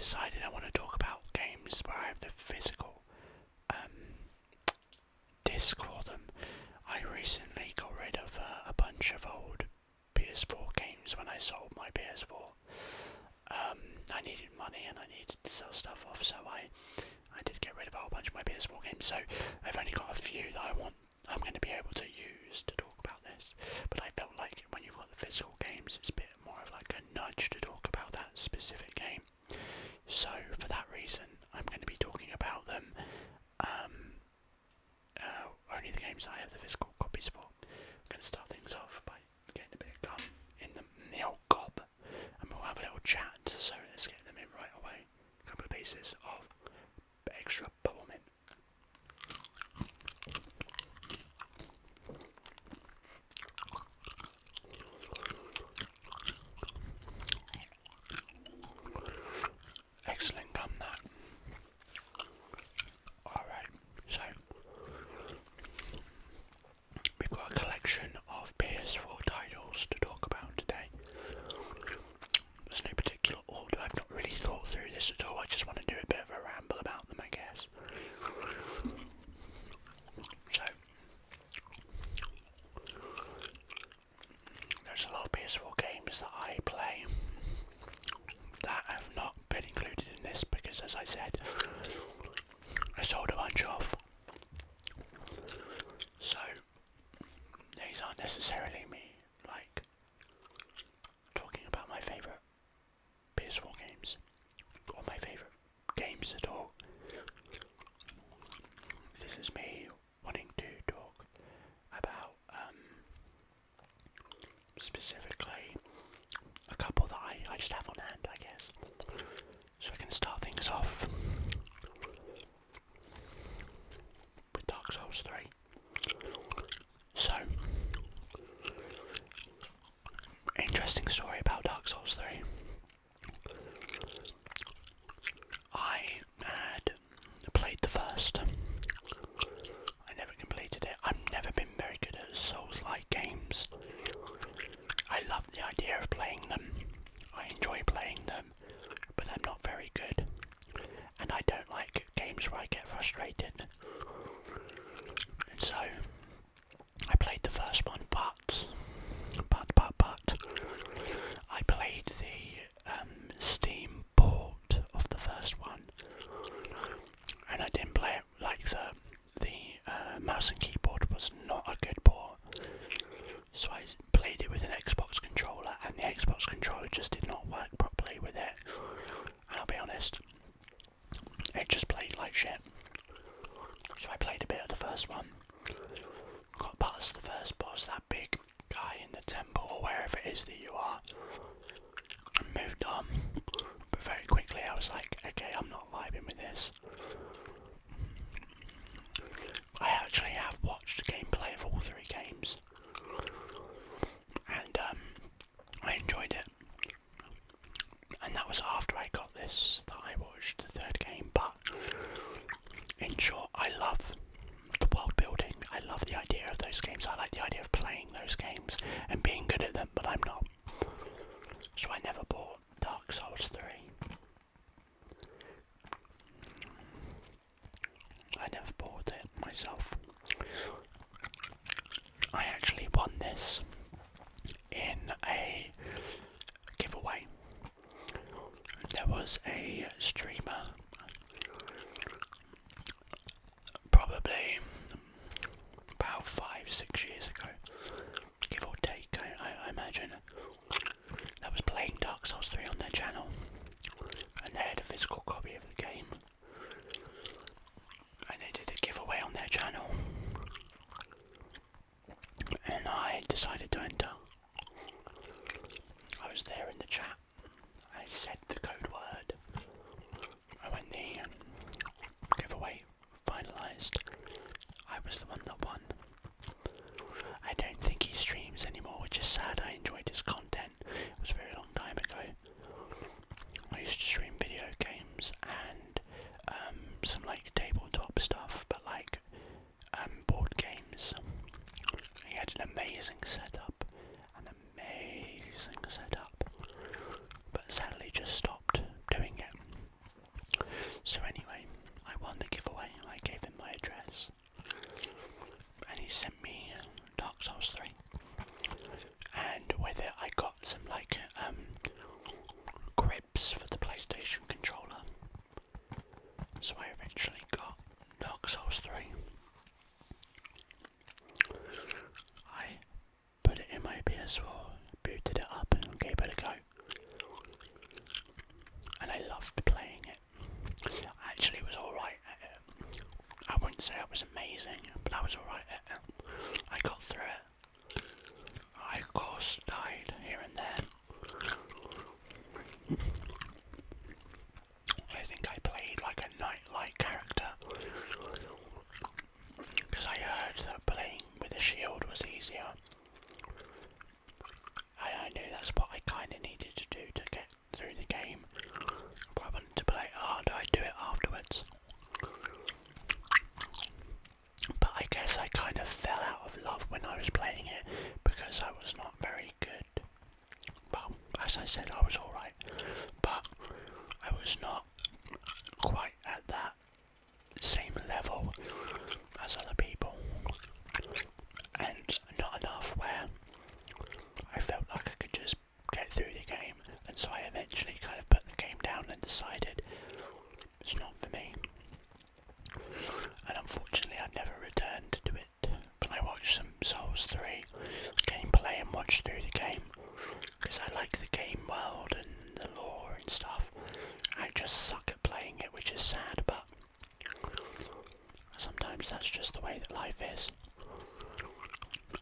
decided I want to talk about games where I have the physical disc for them. I recently got rid of a bunch of old PS4 games when I sold my PS4. I needed money and I needed to sell stuff off, so I did get rid of a whole bunch of my PS4 games. So I've only got a few that I'm going to be able to use to talk about this. But I felt like when you've got the physical games, it's a bit more of like a nudge to talk about that specific game. So for that reason, I'm going to be talking about them. Only the games I have the physical copies for. I'm going to start things off by getting a bit of gum in the old gob, and we'll have a little chat. So let's get them in right away. A couple of pieces of extra bubble mint. Excellent gum, that. Alright, so we've got a collection of PS4 titles to talk about today. There's no particular order. I've not really thought through this at all. I just want to do a bit of a ramble about them, I guess. So there's a lot of PS4 games that I play that have not been included in this because, as I said, I sold a bunch off. So these aren't necessarily me like talking about my favourite PS4 games or my favourite games at all. This is me wanting to talk about specifically a couple that I just have on hand, I guess. So we can start things off with Dark Souls 3. So, interesting story about Dark Souls 3. I had played the first. I never completed it. I've never been very good at Souls-like games. I love the idea of playing them. I enjoy playing them, but I'm not very good. And I don't like games where I get frustrated. And so I played the first one, but I played the Steam port of the first one, and I didn't play it like the mouse and keyboard was not a good port. So I played it with an Xbox controller, and the Xbox controller just did not work properly with it. And I'll be honest, it just played like shit. So I played a bit of the first one, got past the first boss, that big guy in the temple or wherever it is that you are, and moved on. But very quickly I was like, okay, I'm not vibing with this. I actually have watched gameplay of all three games, and I enjoyed it. And that was after I got this that I watched the third game. But in short, I love the world building. I love the idea of those games. I like the idea of playing those games and being good at them, but I'm not. So I never bought Dark Souls 3. I never bought it myself. I actually won this in a giveaway. There was a streamer, probably about 5-6 years ago, give or take, I imagine, that was playing Dark Souls 3 on their channel, and they had a physical copy of the game, and they did a giveaway on their channel, and I decided to enter. I was there in the chat. I said the code word, and when the giveaway finalised, I was the one that won. I don't think he streams anymore, which is sad. I enjoyed his content. It was a very long time ago. I used to stream video games and some like tabletop stuff, but like board games. He had an amazing setup, but sadly just stopped doing it. Games, and he sent me Dark Souls 3, and with it I got some grips for the PlayStation controller, so I eventually got Dark Souls 3. I put it in my PS4, booted it up and gave it a go, and I loved playing it. Actually, it was alright at it. I wouldn't say it was amazing, but I was alright at it. I got through it. I of course died here and there. I think I played like a knight-like character, because I heard that playing with a shield was easier. I knew that's what I kind of needed to do to get through the game, but I wanted to play it hard. I'd do it afterwards. But I guess I kind of fell out of love when I was playing it, because I was not very good. Well, as I said, I was alright, but I was not quite at that same level as other people, and not enough where I felt like I could just get through the game, and so I eventually kind of put the game down and decided it's not for me. And unfortunately I've never returned to it, but I watched some Souls 3 gameplay and watched through the game, because I like the game world and the lore and stuff. I just suck at playing it, which is sad, but sometimes that's just the way that life is.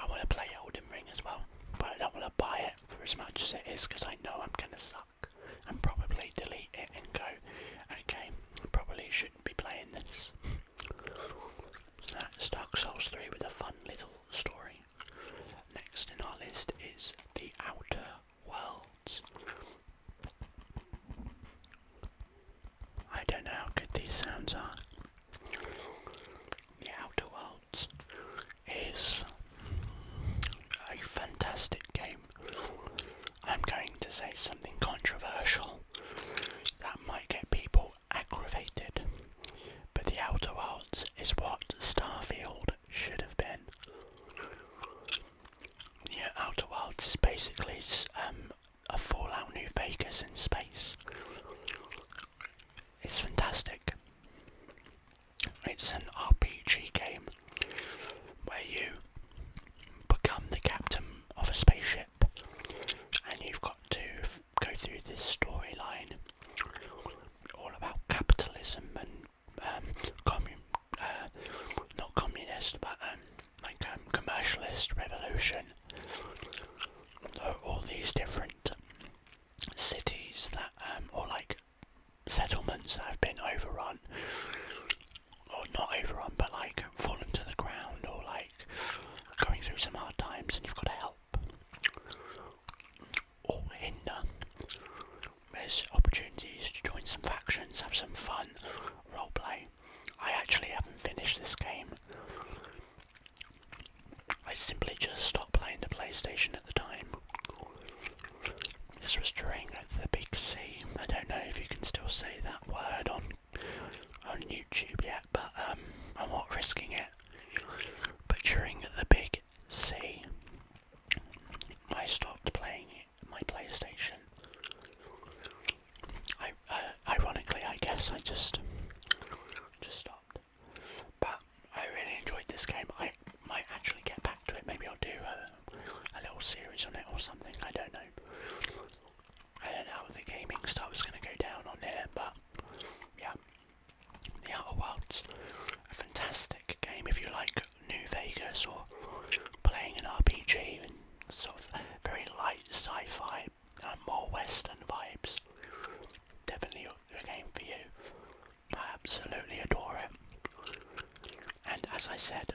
I want to play Elden Ring as well, but I don't want to buy it for as much as it is, because I know I'm going to suck and probably delete it and go, okay, I probably shouldn't be playing this. So that's Dark Souls 3 with a fun little story. Next in our list is The Outer Worlds. I don't know how good these sounds are. The Outer Worlds is a fantastic game. I'm going to say something controversial that might get people aggravated, but The Outer Worlds is what Starfield should have been. The Outer Worlds is basically a Fallout New Vegas in space. It's fantastic. It's an RPG game where you become the captain of a spaceship, and you've got to go through this storyline all about capitalism and not communist, but commercialist revolution. All these different cities that, or settlements that have been overrun, or not overrun, but fallen to the ground, or going through some hard times, and you've got to help or hinder. There's opportunities to join some factions, have some fun, roleplay. I actually haven't finished this game. I simply just stopped playing the PlayStation at the time. This was during the big C. I don't know if you can still say that word on YouTube yet, but I'm not risking it. But during the big C, I stopped playing my PlayStation. Ironically, I guess I just stopped. But I really enjoyed this game. I might actually get back to it. Maybe I'll do a little series on it or something. I don't know. I don't know how the gaming stuff is going to go down on here, but yeah. The Outer Worlds, a fantastic game if you like New Vegas or playing an RPG and sort of very light sci-fi, more western vibes. Definitely a game for you. I absolutely adore it. And as I said,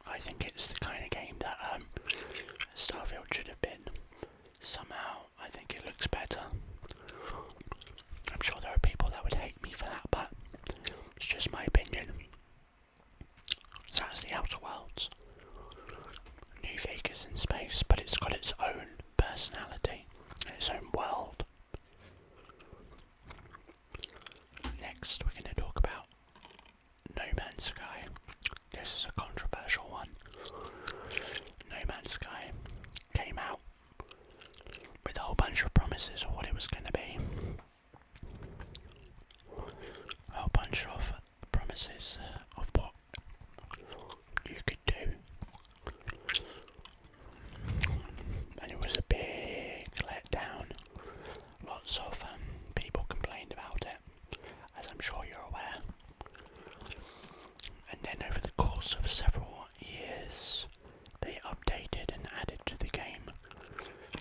I think it's the kind of game that Starfield should have been. Somehow, I think it looks better. I'm sure there are people that would hate me for that, but it's just my opinion. So that's The Outer Worlds. New Vegas in space, but it's got its own personality and its own world. Next, we're going to talk about No Man's Sky. this is a controversial one. No Man's Sky came out with a whole bunch of promises of what it was going to be. A whole bunch of promises of what you could do. And it was a big letdown. Lots of people complained about it, as I'm sure you're aware. And then over the course of several years, they updated and added to the game.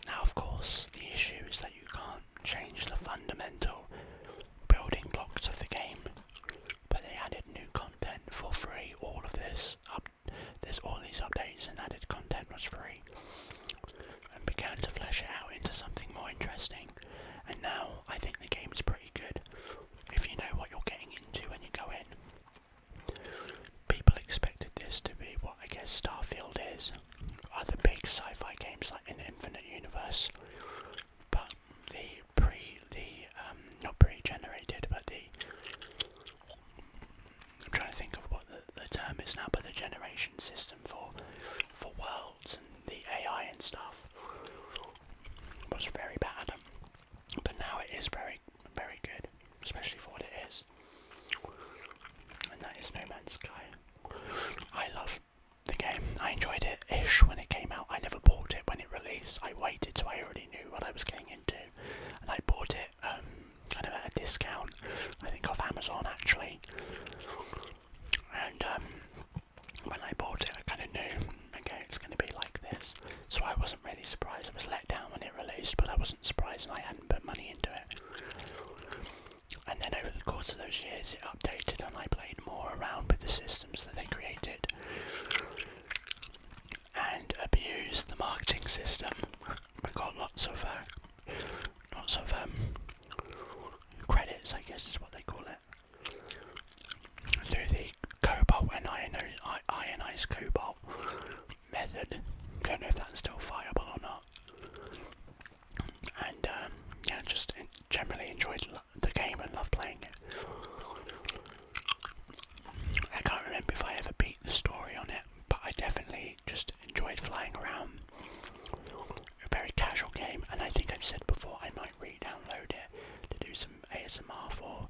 Now, of course, the issue is that you can't change the fundamental building blocks of the game, but they added new content for free. All of this, there's all these updates and added content was free, and began to flesh it out into something more interesting. And now I think the game is pretty good if you know what you're getting into when you go in. People expected this to be what I guess Starfield is, other big sci-fi games like an Infinite Universe, but not pre-generated, but I'm trying to think of what the term is now, but the generation system for worlds and the AI and stuff was very bad, but now it is very, very good, especially for what it is, and that is No Man's Sky. I love the game. I enjoyed it-ish when it came out. I never bought it when it released. I waited so I already knew what I was getting into, and I bought it kind of at a discount, I think off Amazon actually, and when I bought it I kind of knew, okay, it's going to be like this, so I wasn't really surprised. I was let down when it released, but I wasn't surprised, and I hadn't put money into it. And then over the course of those years it updated, and I played more around with the systems that they created and abused the marketing system. I got lots of credits, I guess is what they call it, through the cobalt and ionized cobalt method. Don't know if that's still viable or not. And just generally enjoyed the game and loved playing it. I can't remember if I ever beat the story on it, but I definitely just enjoyed flying around. A very casual game, and I think I've said before I might re-download it to do some ASMR for,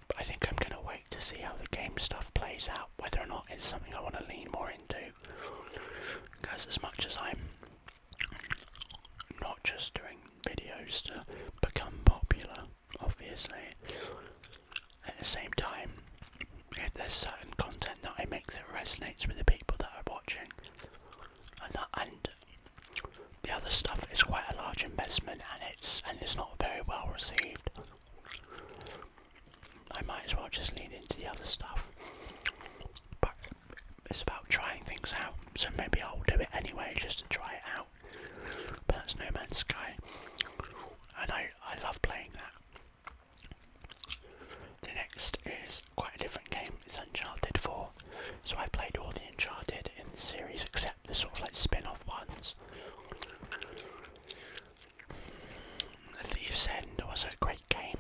but I think I'm going to wait to see how the game stuff plays out, whether or not it's something I want to lean more into, because as much as I'm not just doing videos to become popular, obviously, at the same time, if there's certain content that I make that resonates with the people that are watching, and the other stuff is quite a large investment, and it's not very well received, I might as well just lean into the other stuff. But it's about trying things out, so maybe I'll do it anyway just to try it out. But that's No Man's Sky, and I love playing that. The next is quite a different game. It's Uncharted 4. So I've played all the Uncharted in the series except the sort of like spin-off ones. The Thief's End was a great game.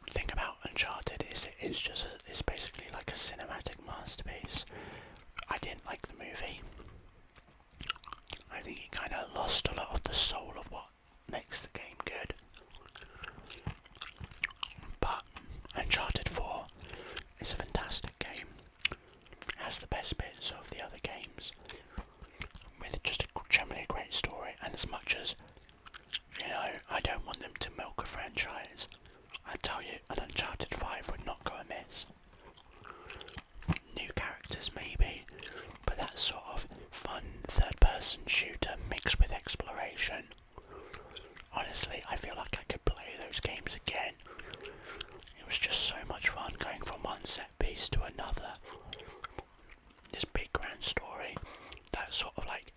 The thing about Uncharted is it's basically like a cinematic masterpiece. I didn't like the movie. I think it kind of lost a lot of the soul of what makes the game good. But Uncharted 4 is a fantastic game. It has the best bits of the other games, with just generally a great story. And as much as, I don't want them to milk a franchise, I tell you, an Uncharted 5 would not go amiss. New characters maybe, but that sort of fun third-person shooter mixed with exploration. Honestly, I feel like I could play those games again. It was just so much fun going from one set piece to another. This big grand story, that sort of like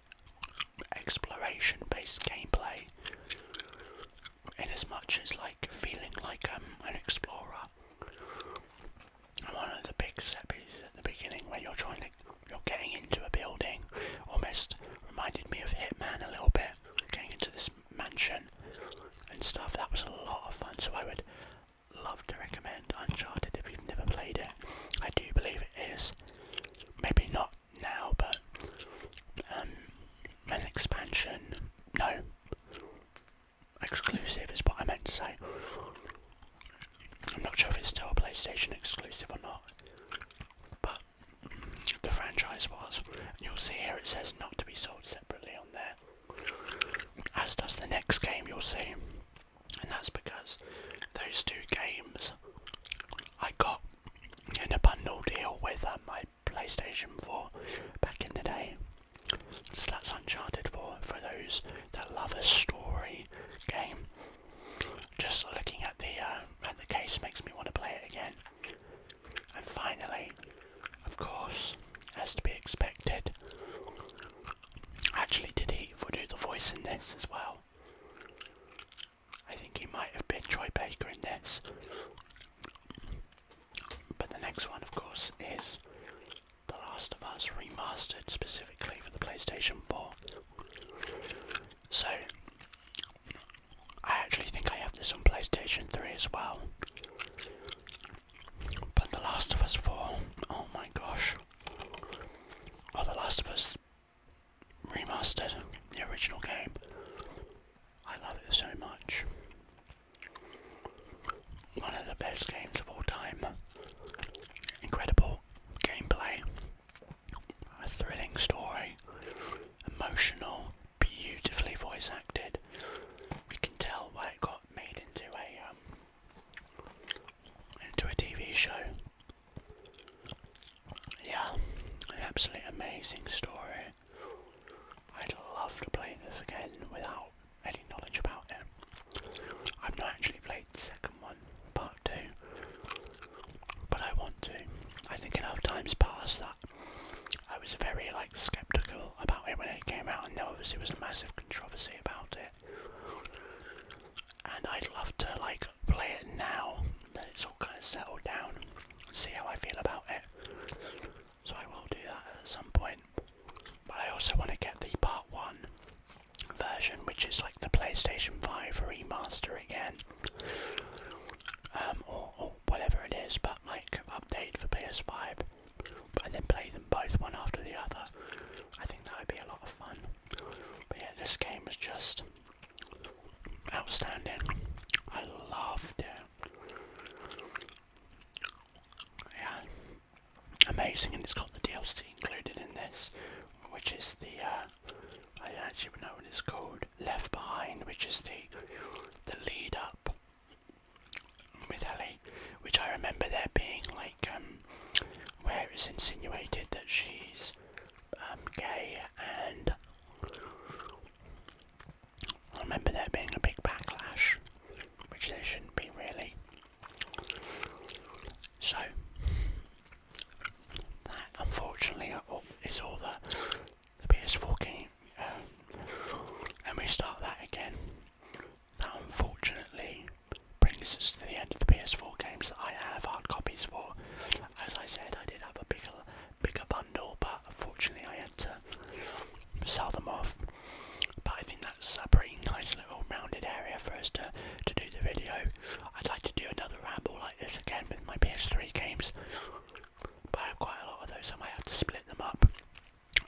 exploration-based gameplay, in as much as like feeling like an explorer. And one of the big set pieces at the beginning where you're getting into a building, almost reminded me of Hitman a little bit, getting into this mansion and stuff. That was a lot of fun, so I would love to recommend Uncharted if you've never played it. I DLC, and that's because those 2 games I got in a bundle deal with my PlayStation 4 back in the day. So that's Uncharted 4 for those that love a story game. Just looking at the case makes me want to play it again. And finally, of course, as to be expected, actually did Heatful do the voice in this as well? I think he might have been Troy Baker in this. But the next one, of course, is The Last of Us remastered specifically for the PlayStation 4. So, I actually think I have this on PlayStation 3 as well. But The Last of Us 4, oh my gosh. Oh, The Last of Us remastered, the original game. I love it so much. One of the best games of all time. Incredible gameplay. A thrilling story. Emotional, beautifully voice acted. We can tell why it got made into a TV show. Yeah, an absolutely amazing story. I'd love to play this again without any knowledge about it. I've not actually played the second one, part 2, but I want to. I think enough times passed that I was very skeptical about it when it came out, and there obviously was a massive controversy about it. And I'd love to play it now that it's all kind of settled down and see how I feel about it. So I will do that at some point. But I also want to get the part 1 version, which is the PlayStation 5 remaster again. Or whatever it is, but update for PS5. And then play them both one after the other. I think that would be a lot of fun. But yeah, this game was just outstanding. I loved it. Yeah, amazing, and it's got the DLC included in this, which is the I don't actually know what it's called. Left Behind, which is the lead up with Ellie, which I remember there being where it was insinuated that she's gay, and I remember there being a big backlash, which there shouldn't be really. So that unfortunately is all the PS4 game, and we start that again. That unfortunately brings us to the end of the PS4 games that I have hard copies for. As I said, I did have a bigger bundle, but unfortunately I had to sell them off. But I think that's a pretty nice little rounded area for us to do the video. I'd like to do another ramble like this again with my PS3 games, but I have quite a lot of those, I might have to split them up.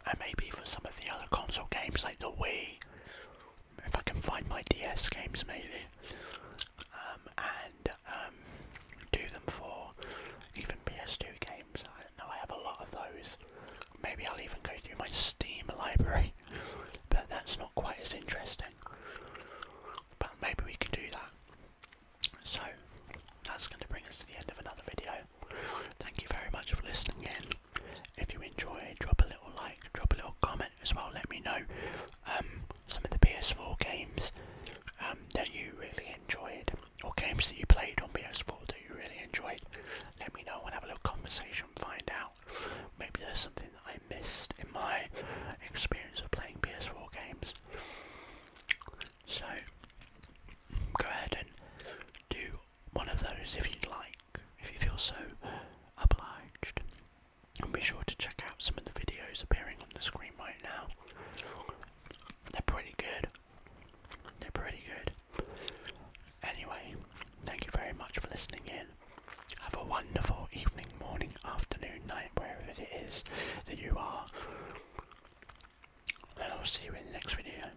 And maybe for some of the other console games like the Wii, if I can find my DS games maybe, and do them for even PS2 games. I don't know, I have a lot of those. Maybe I'll even go through my Steam library, but that's not quite as interesting. But maybe we can do that. So, that's going to bring us to the end of another video. Thank you very much for listening in. If you enjoyed, drop a little like, drop a little comment as well. Let me know some of the PS4 games that you really enjoyed, or games that you played on PS4 that you really enjoyed. Let me know. I want to have a little conversation, find out. Maybe there's something that I missed in my experience of playing PS4 games. So, go ahead and do one of those if you'd like, if you feel so obliged. And be sure to check out some of the videos appearing on the screen right now. They're pretty good. They're pretty good. Anyway, thank you very much for listening in. Have a wonderful evening, morning, afternoon, night, wherever it is that you are. And I'll see you in the next video.